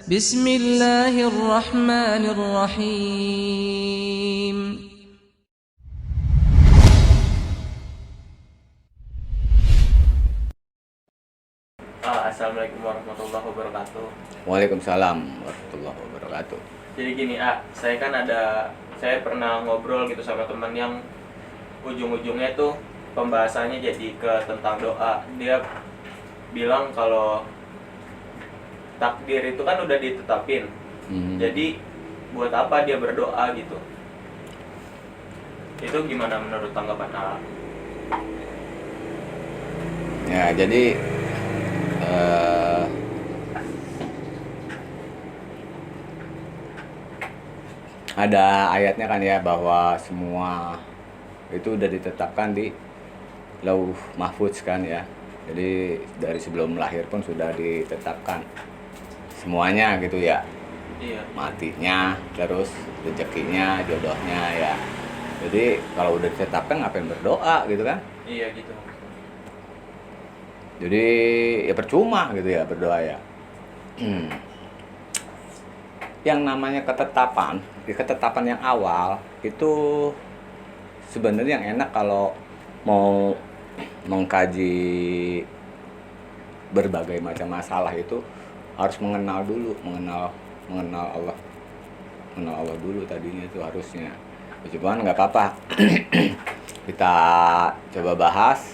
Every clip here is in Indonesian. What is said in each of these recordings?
Bismillahirrahmanirrahim. Assalamualaikum warahmatullahi wabarakatuh. Waalaikumsalam warahmatullahi wabarakatuh. Jadi gini, saya pernah ngobrol gitu sama teman yang ujung-ujungnya tuh pembahasannya jadi ke tentang doa. Dia bilang kalau takdir itu kan udah ditetapin. Jadi buat apa dia berdoa gitu? Itu gimana menurut tanggapan A? Ya, jadi ada ayatnya kan ya, bahwa semua itu udah ditetapkan di Lauh Mahfudz kan ya. Jadi dari sebelum lahir pun sudah ditetapkan semuanya gitu ya. Iya. Matinya, terus rezekinya, jodohnya ya. Jadi kalau udah ditetapkan ngapain berdoa gitu kan? Iya gitu. Jadi ya percuma gitu ya berdoa ya. Yang namanya ketetapan, di ketetapan yang awal itu sebenarnya yang enak kalau mau mengkaji berbagai macam masalah itu harus mengenal dulu, mengenal Allah. Mengenal Allah dulu tadinya itu harusnya. Cuman nggak apa-apa. Kita coba bahas.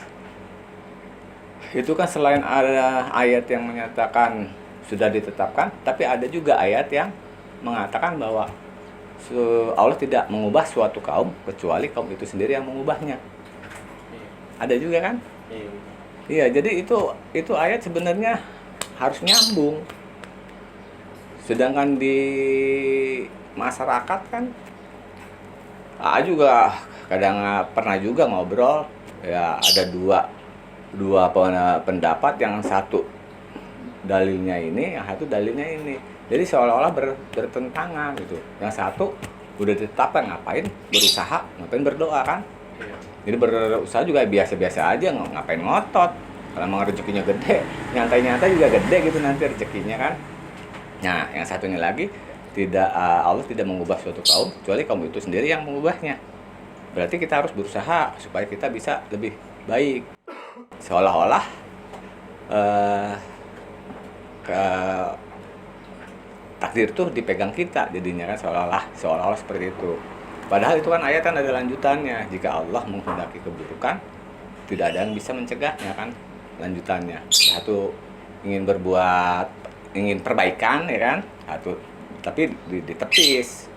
Itu kan selain ada ayat yang menyatakan sudah ditetapkan, tapi ada juga ayat yang mengatakan bahwa Allah tidak mengubah suatu kaum kecuali kaum itu sendiri yang mengubahnya. Iya. Ada juga kan? Iya. Iya, jadi itu ayat sebenarnya harus nyambung. Sedangkan di masyarakat kan juga kadang pernah juga ngobrol ya, ada dua pendapat, yang satu dalilnya ini, yang satu dalilnya ini. Jadi seolah-olah bertentangan gitu. Yang satu udah ditetapkan, ngapain berusaha, ngapain berdoa kan? Iya. Jadi berusaha juga biasa-biasa aja, ngapain ngotot. Kalau emang rezekinya gede, nyantai-nyantai juga gede gitu nanti rezekinya kan. Nah, yang satunya lagi, Allah tidak mengubah suatu kaum kecuali kaum itu sendiri yang mengubahnya. Berarti kita harus berusaha supaya kita bisa lebih baik. Seolah-olah takdir tuh dipegang kita jadinya kan, seolah-olah seperti itu. Padahal itu kan ayat kan ada lanjutannya. Jika Allah menghendaki keburukan, tidak ada yang bisa mencegahnya kan, lanjutannya. Satu ingin perbaikan ya kan, satu tapi ditepis.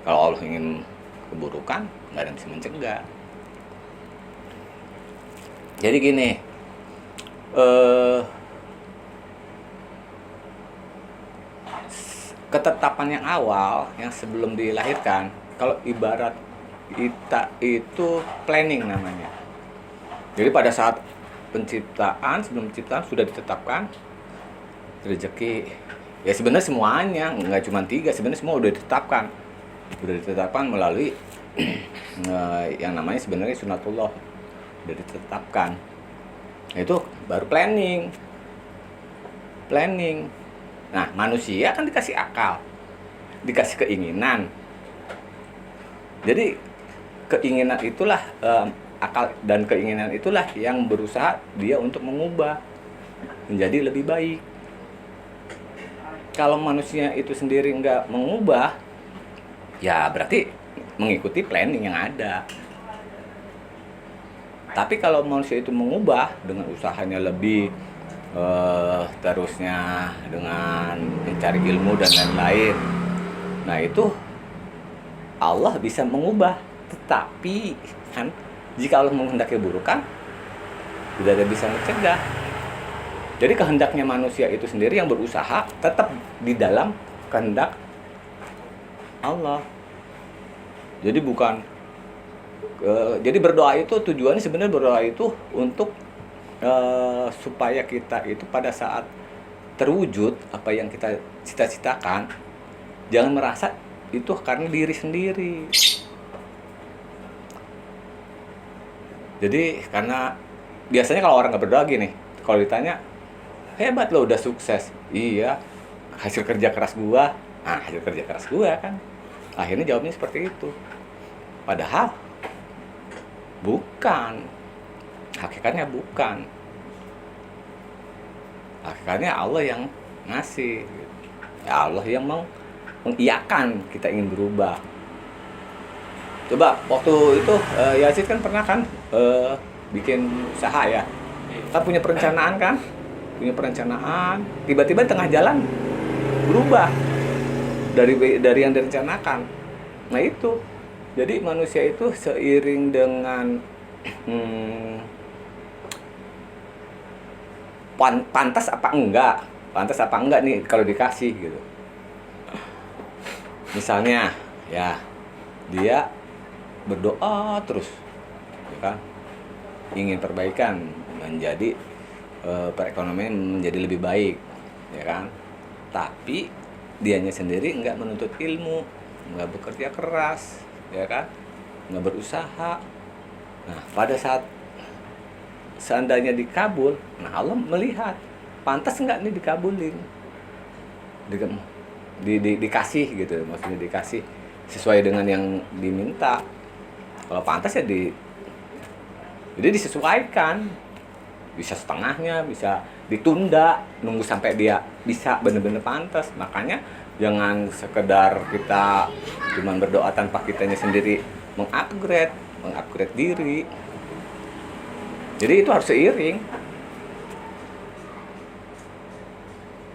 Kalau Allah ingin keburukan, nggak ada yang bisa mencegah. Jadi gini, ketetapan yang awal, yang sebelum dilahirkan, kalau ibarat kita itu planning namanya. Jadi pada saat sebelum penciptaan sudah ditetapkan rezeki. Ya sebenarnya semuanya, nggak cuma 3, sebenarnya semua udah ditetapkan melalui yang namanya sebenarnya sunatullah, udah ditetapkan. Itu baru planning. Nah, manusia kan dikasih akal, dikasih keinginan. Jadi keinginan itulah, akal dan keinginan itulah yang berusaha dia untuk mengubah menjadi lebih baik. Kalau manusia itu sendiri nggak mengubah, ya berarti mengikuti planning yang ada. Tapi kalau manusia itu mengubah dengan usahanya lebih, terusnya dengan mencari ilmu dan lain-lain, nah itu Allah bisa mengubah. Tetapi kan jika Allah menghendaki keburukan, tidak ada bisa mencegah. Jadi kehendaknya manusia itu sendiri yang berusaha tetap di dalam kehendak Allah. Jadi jadi berdoa itu tujuannya sebenarnya, berdoa itu untuk supaya kita itu pada saat terwujud apa yang kita cita-citakan, jangan merasa itu karena diri sendiri. Jadi karena biasanya kalau orang nggak berdoa gini, kalau ditanya hebat lo udah sukses, iya hasil kerja keras gua. Nah, hasil kerja keras gua kan. Akhirnya jawabnya seperti itu. Padahal bukan. Hakikatnya bukan. Hakikatnya Allah yang ngasih. Ya Allah yang mengiyakan kita ingin berubah. Coba waktu itu Yazid kan pernah kan bikin usaha ya. Kita punya perencanaan kan? Punya perencanaan, tiba-tiba tengah jalan berubah dari yang direncanakan. Nah itu, jadi manusia itu seiring dengan pantas apa enggak nih kalau dikasih gitu. Misalnya ya dia berdoa terus, ya kan, ingin perbaikan menjadi perekonomian menjadi lebih baik, ya kan. Tapi dianya sendiri nggak menuntut ilmu, nggak bekerja keras, ya kan, nggak berusaha. Nah, pada saat seandainya dikabul, nah Allah melihat pantas nggak nih dikabulin, dikasih gitu, maksudnya dikasih sesuai dengan yang diminta. Kalau pantas ya jadi disesuaikan. Bisa setengahnya, bisa ditunda, nunggu sampai dia bisa benar-benar pantas. Makanya jangan sekedar kita cuma berdoa tanpa kitanya sendiri mengupgrade diri. Jadi itu harus seiring.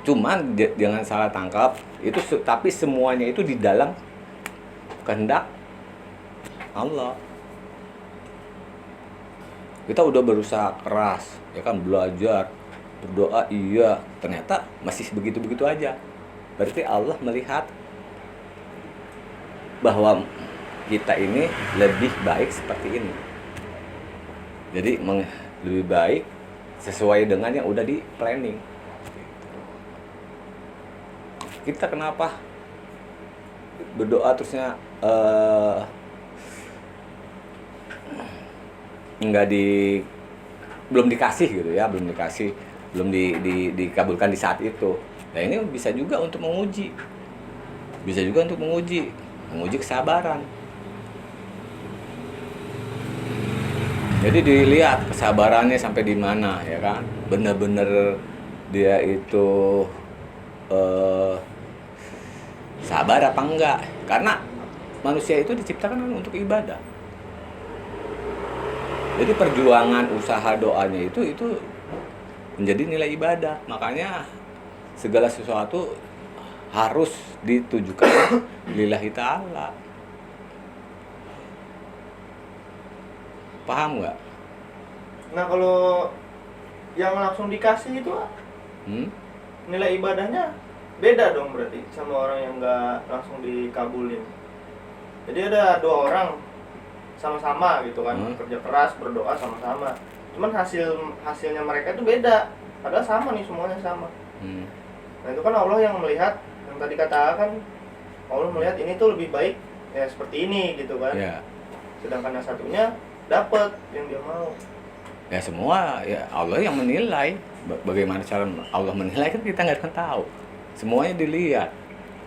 Cuman jangan salah tangkap, itu tapi semuanya itu di dalam kehendak Allah. Kita udah berusaha keras, ya kan, belajar, berdoa, iya, ternyata masih begitu-begitu aja. Berarti Allah melihat bahwa kita ini lebih baik seperti ini. Jadi lebih baik sesuai dengan yang udah di planning. Kita kenapa berdoa terusnya belum dikasih gitu ya, belum dikabulkan di saat itu. Nah ini bisa juga untuk menguji kesabaran. Jadi dilihat kesabarannya sampai di mana, ya kan, benar-benar dia itu sabar apa enggak. Karena manusia itu diciptakan untuk ibadah. Jadi perjuangan usaha doanya itu menjadi nilai ibadah. Makanya segala sesuatu harus ditujukan lillahi ta'ala. Paham nggak? Nah kalau yang langsung dikasih itu nilai ibadahnya beda dong berarti sama orang yang nggak langsung dikabulin. Jadi ada dua orang sama-sama gitu kan, kerja keras, berdoa sama-sama. Cuman hasilnya mereka itu beda. Padahal sama nih, semuanya sama. Nah itu kan Allah yang melihat, yang tadi katakan Allah melihat ini tuh lebih baik ya seperti ini gitu kan. Yeah. Sedangkan yang satunya dapat yang dia mau. Ya semua ya Allah yang menilai. Bagaimana cara Allah menilai kan kita nggak akan tahu. Semuanya dilihat.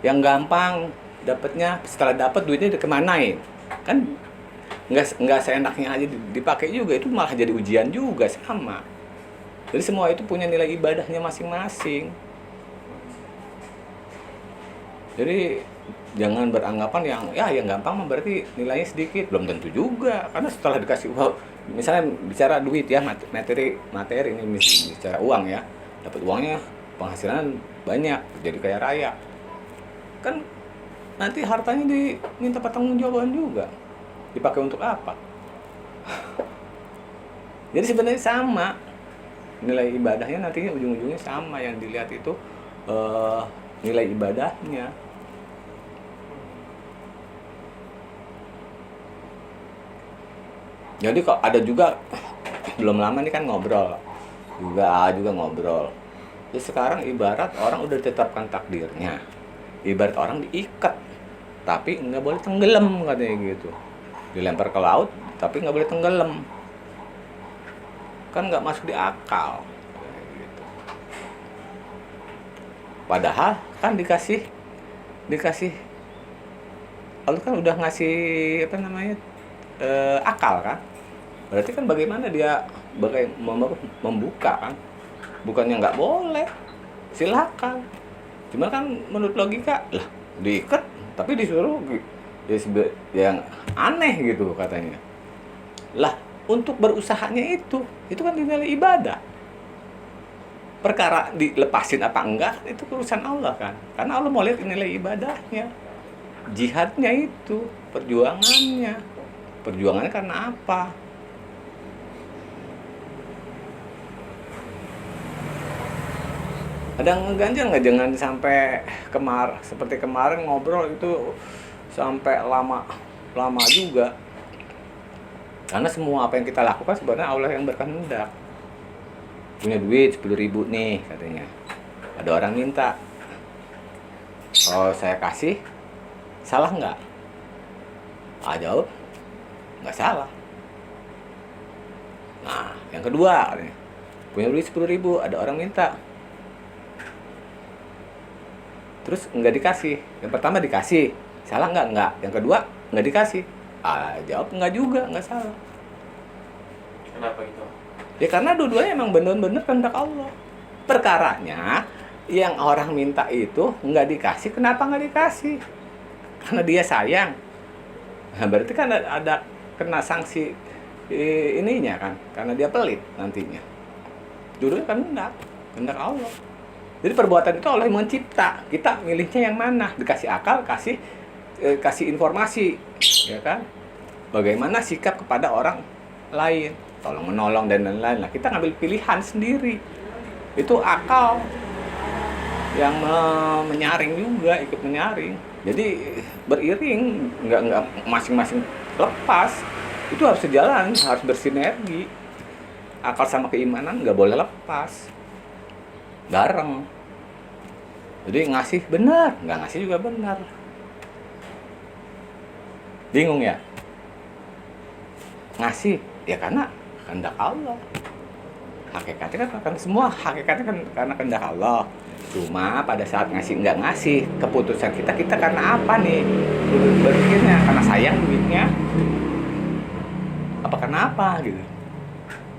Yang gampang dapatnya, setelah dapat duitnya dikemanain kan. Nggak seenaknya aja dipakai juga, itu malah jadi ujian juga sama. Jadi semua itu punya nilai ibadahnya masing-masing. Jadi jangan beranggapan yang gampang berarti nilainya sedikit, belum tentu juga. Karena setelah dikasih uang, misalnya bicara duit ya, materi ini bicara uang ya, dapat uangnya, penghasilan banyak, jadi kaya raya. Kan nanti hartanya diminta pertanggungjawaban juga. Dipakai untuk apa? Jadi sebenarnya sama, nilai ibadahnya nantinya ujung-ujungnya sama, yang dilihat itu nilai ibadahnya. Jadi kok ada juga belum lama ini kan ngobrol ngobrol. Jadi sekarang ibarat orang udah ditetapkan takdirnya, ibarat orang diikat tapi nggak boleh tenggelam katanya gitu. Dilempar ke laut tapi nggak boleh tenggelam, kan nggak masuk di akal gitu. Padahal kan dikasih Allah kan udah ngasih apa namanya akal kan. Berarti kan bagaimana dia membuka kan? Bukannya nggak boleh, silakan. Cuma kan menurut logika lah diikat tapi disuruh yang aneh gitu katanya. Lah untuk berusahanya itu kan dinilai ibadah. Perkara dilepasin apa enggak itu urusan Allah kan. Karena Allah mau lihat nilai ibadahnya. Jihadnya itu, perjuangannya. Perjuangannya karena apa? Ada ngeganjal nggak? Jangan sampai seperti kemarin ngobrol itu sampai lama juga. Karena semua apa yang kita lakukan sebenarnya Allah yang berkehendak. Punya duit 10.000 nih katanya. Ada orang minta. Kalau saya kasih, salah nggak? Jawab, nggak salah. Nah, yang kedua, punya duit 10.000, ada orang minta. Terus nggak dikasih. Yang pertama dikasih, salah nggak? Nggak. Yang kedua nggak dikasih. Jawab nggak juga, nggak salah. Kenapa itu? Ya karena dua-duanya emang benar-benar kehendak Allah. Perkaranya yang orang minta itu nggak dikasih, kenapa nggak dikasih? Karena dia sayang. Nah, berarti kan ada kena sanksi ininya kan, karena dia pelit nantinya. Dulu kan kehendak Allah. Jadi perbuatan itu Allah yang mencipta. Kita milihnya yang mana? Dikasih akal, kasih informasi, ya kan? Bagaimana sikap kepada orang lain, tolong menolong dan lain-lain. Nah, kita ngambil pilihan sendiri. Itu akal yang menyaring juga, ikut menyaring. Jadi beriring, nggak masing-masing lepas. Itu harus sejalan, harus bersinergi. Akal sama keimanan nggak boleh lepas. Bareng. Jadi ngasih benar, nggak ngasih juga benar. Bingung ya? Ngasih, ya karena kehendak Allah. Hakikatnya kan semua hakikatnya kan karena kehendak Allah. Cuma pada saat nggak ngasih, keputusan kita karena apa nih? Berpikirnya karena sayang duitnya. Apa karena apa gitu?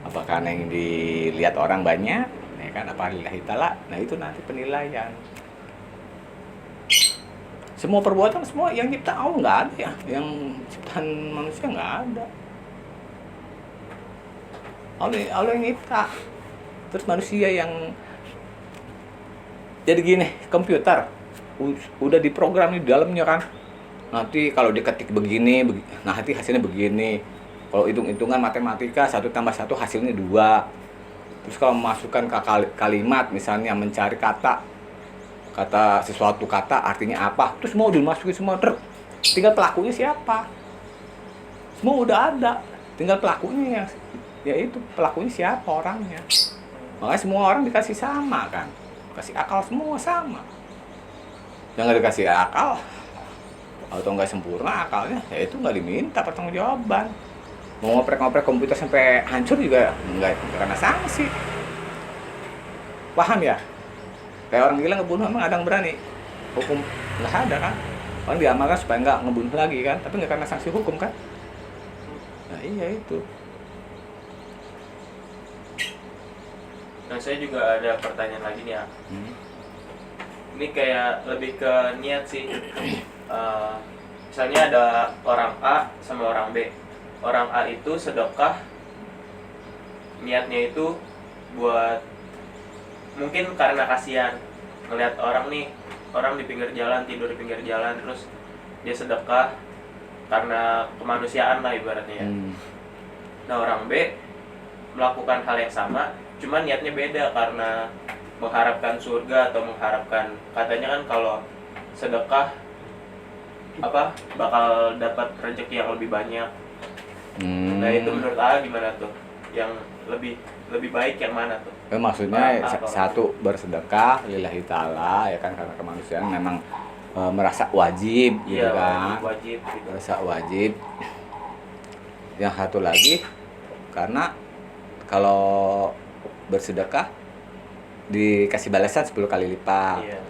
Apa karena yang dilihat orang banyak? Ya kan, apa lillahi ta'ala? Nah itu nanti penilaian. Semua perbuatan, semua yang cipta Allah nggak ada ya. Yang ciptaan manusia nggak ada. Allah yang cipta. Terus manusia yang jadi gini, komputer udah diprogram di dalamnya kan. Nanti kalau diketik begini, nanti hasilnya begini. Kalau hitung-hitungan matematika 1 tambah 1 hasilnya 2. Terus kalau memasukkan ke kalimat, misalnya mencari kata sesuatu kata artinya apa, terus mau dimasukin semua, tinggal pelakunya siapa. Semua udah ada, tinggal pelakunya yaitu pelakunya siapa orangnya. Makanya semua orang dikasih sama kan, kasih akal semua sama. Yang nggak dikasih akal atau nggak sempurna akalnya, ya itu nggak diminta pertanggungjawaban. Mau ngoprek-ngoprek komputer sampai hancur juga nggak karena sanksi. Paham ya? Kayak orang gila ngebunuh emang ada yang berani? Hukum nggak ada kan? Orang diamalkan supaya nggak ngebunuh lagi kan? Tapi nggak karena sanksi hukum kan? Nah iya itu. Nah saya juga ada pertanyaan lagi nih ya. Ini kayak lebih ke niat sih. Misalnya ada orang A sama orang B. Orang A itu sedekah, niatnya itu buat mungkin karena kasihan ngelihat orang di pinggir jalan, tidur di pinggir jalan, terus dia sedekah karena kemanusiaan lah ibaratnya ya. Nah orang B melakukan hal yang sama, cuma niatnya beda karena mengharapkan surga atau mengharapkan, katanya kan kalau sedekah bakal dapat rezeki yang lebih banyak. Nah itu menurut A gimana tuh? Yang lebih baik yang mana tuh? Maksudnya satu bersedekah lillahi ta'ala ya kan, karena kemanusiaan memang merasa wajib gitu kan. Wajib gitu. Merasa wajib. Yang satu lagi karena kalau bersedekah dikasih balasan 10 kali lipat. Iya.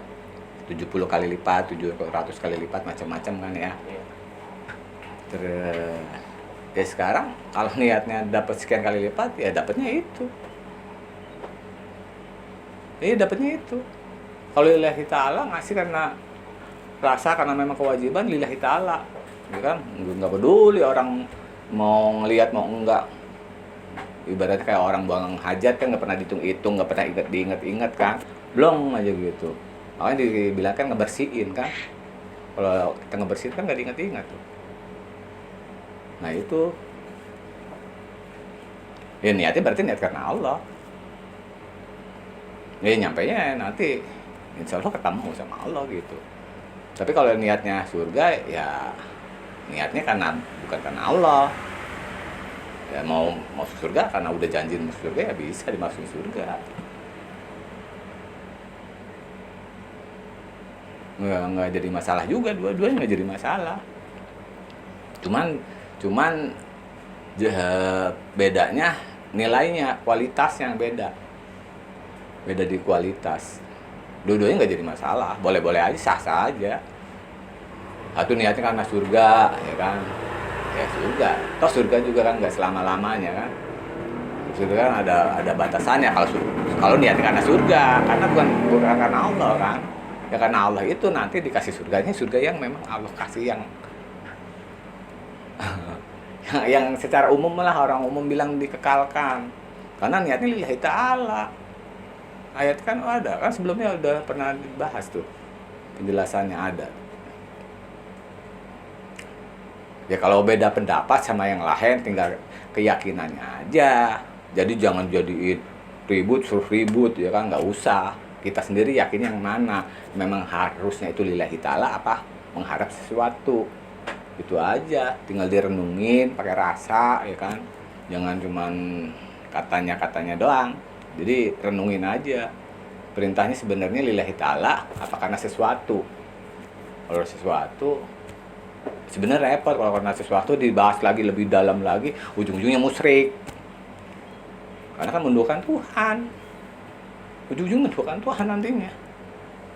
70 kali lipat, 700 kali lipat, macam-macam kan ya. Iya. Terus ya sekarang kalau niatnya dapat sekian kali lipat, ya dapatnya itu. Iya dapatnya itu. Kalau lillahi ta'ala ngasih karena rasa, karena memang kewajiban lillahi ta'ala, ya kan? Nggak peduli orang mau ngelihat mau enggak. Ibaratnya kayak orang buang hajat kan nggak pernah dihitung-hitung, nggak pernah diingat-ingat kan, blong aja gitu. Makanya dibilang kan ngebersihin kan. Kalau kita ngebersihin kan nggak diingat-ingat tuh. Nah itu, ya niatnya berarti niat karena Allah. Ya nyampainya nanti insya Allah ketemu sama Allah gitu. Tapi kalau niatnya surga, ya niatnya karena bukan karena Allah. Ya mau masuk surga karena udah janji masuk surga, ya bisa dimasukin surga. Nggak jadi masalah juga, dua-duanya nggak jadi masalah. Cuman bedanya nilainya, kualitasnya yang beda di kualitas. Dua-duanya nggak jadi masalah, boleh-boleh aja, sah-sah aja. Satu niatnya karena surga, ya kan, ya surga. Toh surga juga kan nggak selama-lamanya kan. Surga kan ada batasannya kalau niatnya karena surga, karena bukan karena Allah kan. Ya karena Allah itu nanti dikasih surganya, surga yang memang Allah kasih yang secara umum lah, orang umum bilang dikekalkan. Karena niatnya lillahi ta'ala. Ayat kan ada, kan sebelumnya udah pernah dibahas tuh. Penjelasannya ada. Ya kalau beda pendapat sama yang lain tinggal keyakinannya aja. Jadi jangan jadiin suruh ribut ya kan, nggak usah. Kita sendiri yakin yang mana. Memang harusnya itu lillahi ta'ala apa mengharap sesuatu. Itu aja, tinggal direnungin pakai rasa ya kan. Jangan cuman katanya doang. Jadi renungin aja. Perintahnya sebenarnya lillahi ta'ala apa karena sesuatu. Kalau sesuatu sebenarnya repot, kalau karena sesuatu dibahas lagi lebih dalam lagi, ujung-ujungnya musyrik. Karena kan menduakan Tuhan. Ujung-ujungnya menduakan Tuhan nantinya.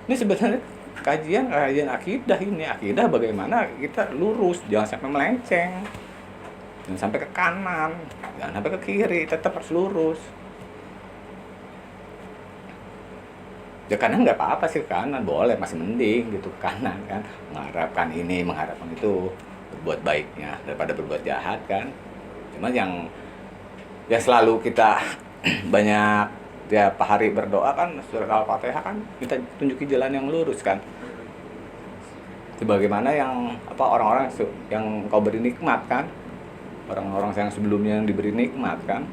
Ini sebenarnya kajian akidah ini. Akidah bagaimana kita lurus, jangan sampai melenceng. Jangan sampai ke kanan, jangan sampai ke kiri, tetap harus lurus. Ya kanan nggak apa-apa sih, kanan boleh, masih mending gitu, kanan kan, mengharapkan ini, mengharapkan itu, berbuat baiknya daripada berbuat jahat kan. Cuma yang selalu kita banyak tiap hari berdoa kan, surat Al-Fatihah kan kita tunjuki jalan yang lurus kan. Sebagaimana yang orang-orang yang kau beri nikmat kan, orang-orang yang sebelumnya yang diberi nikmat kan,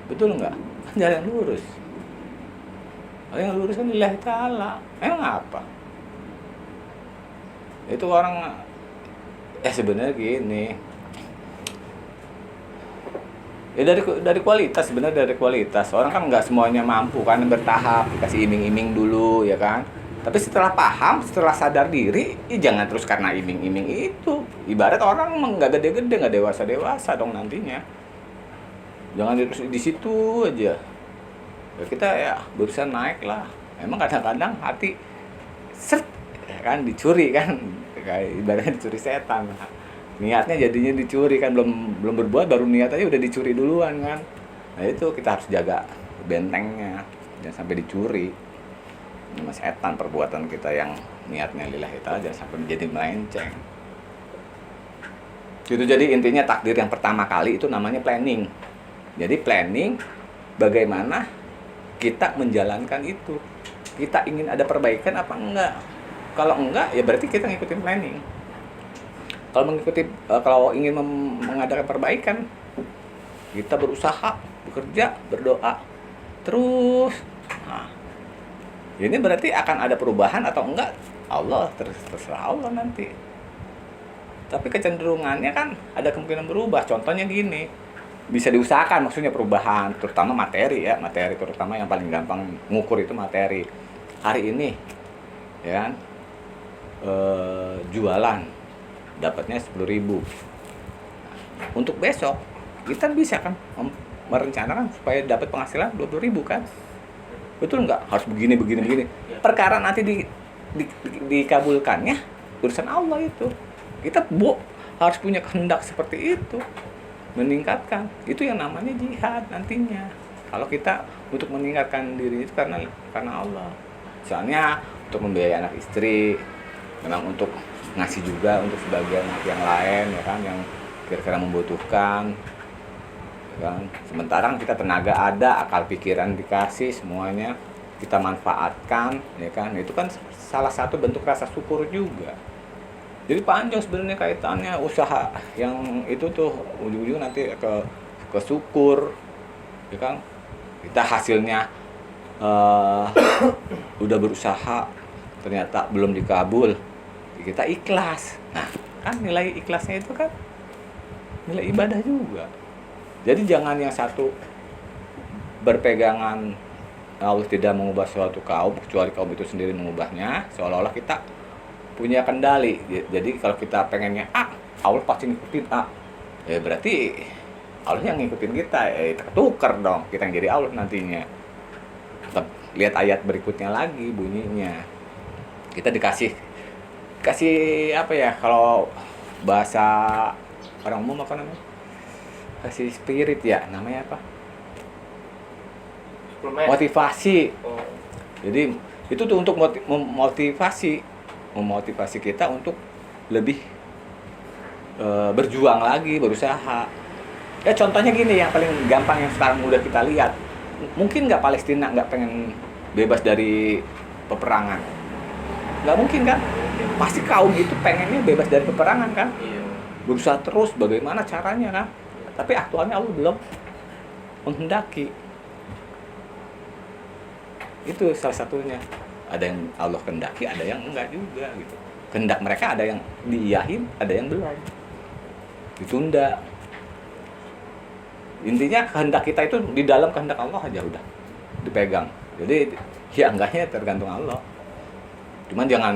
betul nggak? Kan jalan lurus. Yang lurus kan lillahi ta'ala. Emang apa? Itu orang sebenarnya gini. Ya dari kualitas, sebenarnya dari kualitas. Orang kan nggak semuanya mampu kan, bertahap, dikasih iming-iming dulu ya kan. Tapi setelah paham, setelah sadar diri, jangan terus karena iming-iming itu. Ibarat orang nggak gede-gede, nggak dewasa-dewasa dong nantinya. Jangan terus di situ aja. Ya kita ya berusaha naik lah. Emang kadang-kadang hati ya kan dicuri kan, kayak ibaratnya dicuri setan. Niatnya jadinya dicuri kan, belum berbuat baru niat aja udah dicuri duluan kan. Nah itu kita harus jaga bentengnya, jangan sampai dicuri sama setan perbuatan kita yang niatnya lillahi ta'ala, jangan sampai menjadi melenceng. Itu jadi intinya takdir yang pertama kali itu namanya planning. Jadi planning bagaimana kita menjalankan itu. Kita ingin ada perbaikan apa enggak? Kalau enggak, ya berarti kita ngikutin planning. Kalau ingin mengadakan perbaikan, kita berusaha, bekerja, berdoa, terus. Nah, ini berarti akan ada perubahan atau enggak? Allah, terserah Allah nanti. Tapi kecenderungannya kan ada kemungkinan berubah. Contohnya gini. Bisa diusahakan maksudnya perubahan, terutama materi ya, materi terutama yang paling gampang ngukur itu materi. Hari ini ya kan jualan dapatnya 10.000. Untuk besok kita bisa kan merencanakan supaya dapat penghasilan 20.000 kan. betul nggak? Harus begini begini. Ya. Perkara nanti dikabulkannya urusan Allah itu. Kita harus punya kehendak seperti itu, meningkatkan. Itu yang namanya jihad nantinya. Kalau kita untuk meningkatkan diri itu karena Allah. Misalnya untuk membiayai anak istri, memang untuk ngasih juga untuk sebagian yang lain ya kan, yang kira-kira membutuhkan. Kan? Sementara kita tenaga ada, akal pikiran dikasih, semuanya kita manfaatkan, ya kan? Itu kan salah satu bentuk rasa syukur juga. Jadi panjang sebenarnya kaitannya usaha yang itu tuh ujung-ujung nanti ke syukur, ya kan? Kita hasilnya udah berusaha ternyata belum dikabul, kita ikhlas. Nah, kan nilai ikhlasnya itu kan nilai ibadah juga. Jadi jangan yang satu berpegangan Allah tidak mengubah suatu kaum kecuali kaum itu sendiri mengubahnya, seolah-olah kita punya kendali. Jadi kalau kita pengennya A, Allah pasti ngikutin A. Ya berarti Allah yang ngikutin kita, ketukar dong, kita yang jadi Allah nantinya. Tetap lihat ayat berikutnya lagi bunyinya. Kita dikasih apa ya, kalau bahasa orang umum apa namanya? Kasih spirit ya, namanya apa? Suplemen. Motivasi. Oh. Jadi itu tuh untuk memotivasi kita untuk lebih berjuang lagi, berusaha. Ya contohnya gini, yang paling gampang yang sekarang udah kita lihat, mungkin nggak Palestina nggak pengen bebas dari peperangan? Nggak mungkin kan? Pasti kaum itu pengennya bebas dari peperangan kan? Iya. Berusaha terus bagaimana caranya kan? Tapi aktualnya Allah belum menghendaki. Itu salah satunya. Ada yang Allah kehendaki, ada yang enggak juga gitu. Kehendak mereka ada yang diiyahin, ada yang belum. Ditunda. Intinya kehendak kita itu di dalam kehendak Allah aja udah dipegang. Jadi ya enggaknya tergantung Allah. Cuman jangan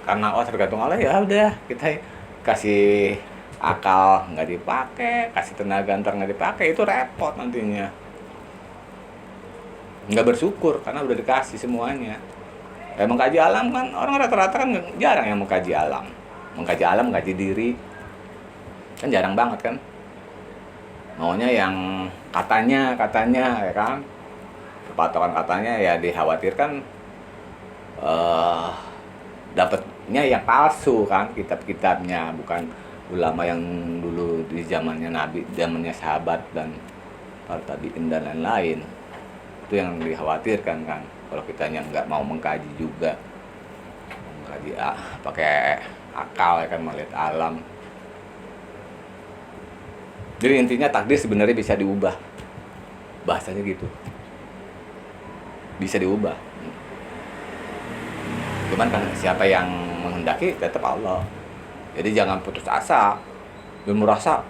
karena tergantung Allah ya udah kita kasih akal nggak dipakai, kasih tenaga ntar nggak dipakai, itu repot nantinya. Nggak bersyukur karena udah dikasih semuanya. Mengkaji alam kan orang rata-rata kan jarang yang mengkaji alam, mengkaji diri kan jarang banget kan. Maunya yang katanya ya kan, patokan katanya ya dikhawatirkan dapatnya yang palsu kan, kitab-kitabnya bukan ulama yang dulu di zamannya Nabi, zamannya sahabat dan para tabi'in dan lain-lain. Itu yang dikhawatirkan kan, kalau kitanya nggak mau mengkaji juga, mengkaji pakai akal ya kan, melihat alam. Jadi intinya takdir sebenarnya bisa diubah, bahasanya gitu, bisa diubah. Cuman kan siapa yang menghendaki tetap Allah. Jadi jangan putus asa dan merasa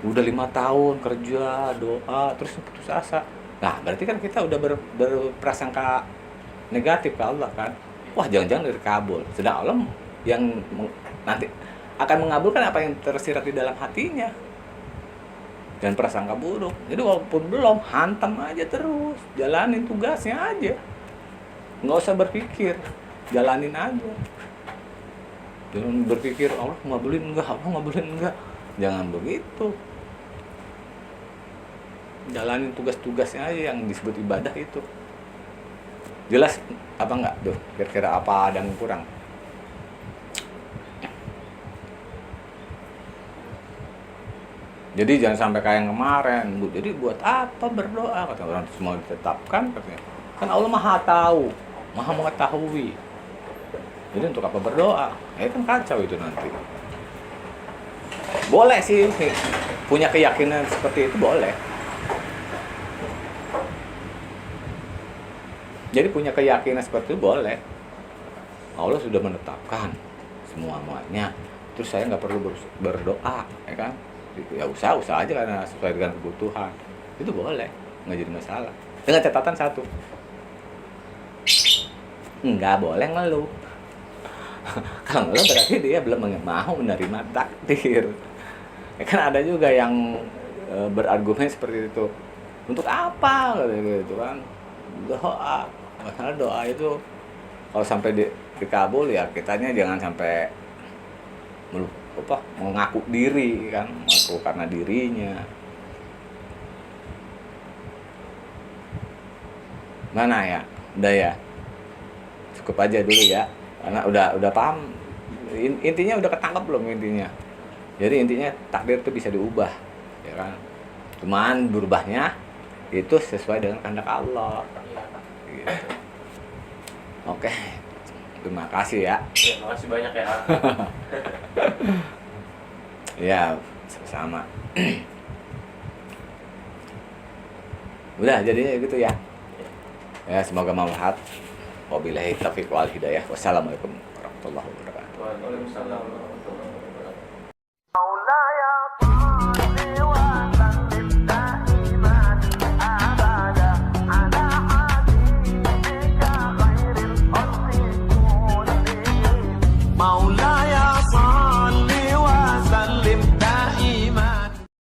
udah 5 tahun kerja, doa, terus putus asa. Nah, berarti kan kita udah berprasangka negatif ke Allah kan. Wah, jangan-jangan dari kabul. Sedang Allah yang nanti akan mengabulkan apa yang tersirat di dalam hatinya. Dan prasangka buruk. Jadi walaupun belum, hantam aja terus. Jalanin tugasnya aja. Nggak usah berpikir. Jalanin aja. Jangan berpikir Allah ngabulin enggak. Jangan begitu. Jalanin tugas-tugasnya aja yang disebut ibadah itu. Jelas apa enggak tuh? Kira-kira apa dan kurang? Jadi jangan sampai kayak yang kemarin, Bu. Jadi buat apa berdoa? Kata orang semua ditetapkan katanya. Kan Allah Maha tahu, Maha mengetahui. Jadi untuk apa berdoa? Kan kacau itu nanti. Boleh sih punya keyakinan seperti itu, boleh. Jadi punya keyakinan seperti itu boleh. Allah sudah menetapkan semuanya. Terus saya nggak perlu berdoa, ya kan? Ya usaha aja karena sesuai dengan kebutuhan. Itu boleh, nggak jadi masalah. Dengan catatan satu, nggak boleh ngeluh. Kalau ngeluh berarti dia belum mau menerima takdir. Ya kan ada juga yang berargumen seperti itu. Untuk apa gitu kan? doa. Masalah doa itu kalau sampai dikabul ya kitanya jangan sampai mengaku diri kan, mengaku karena dirinya. Mana ya? Udah ya. Cukup aja dulu ya. Karena udah paham. Intinya udah ketangkap belum intinya? Jadi intinya takdir itu bisa diubah, ya kan? Cuman berubahnya itu sesuai dengan kehendak Allah. Gitu. Oke. Terima kasih ya. Ya, makasih banyak ya. Ya, sama. Udah jadinya gitu ya. Ya, semoga bermanfaat. Wabillahi taufiq wal hidayah. Wassalamualaikum warahmatullahi wabarakatuh. Waalaikumsalam warahmatullahi wabarakatuh. مولاي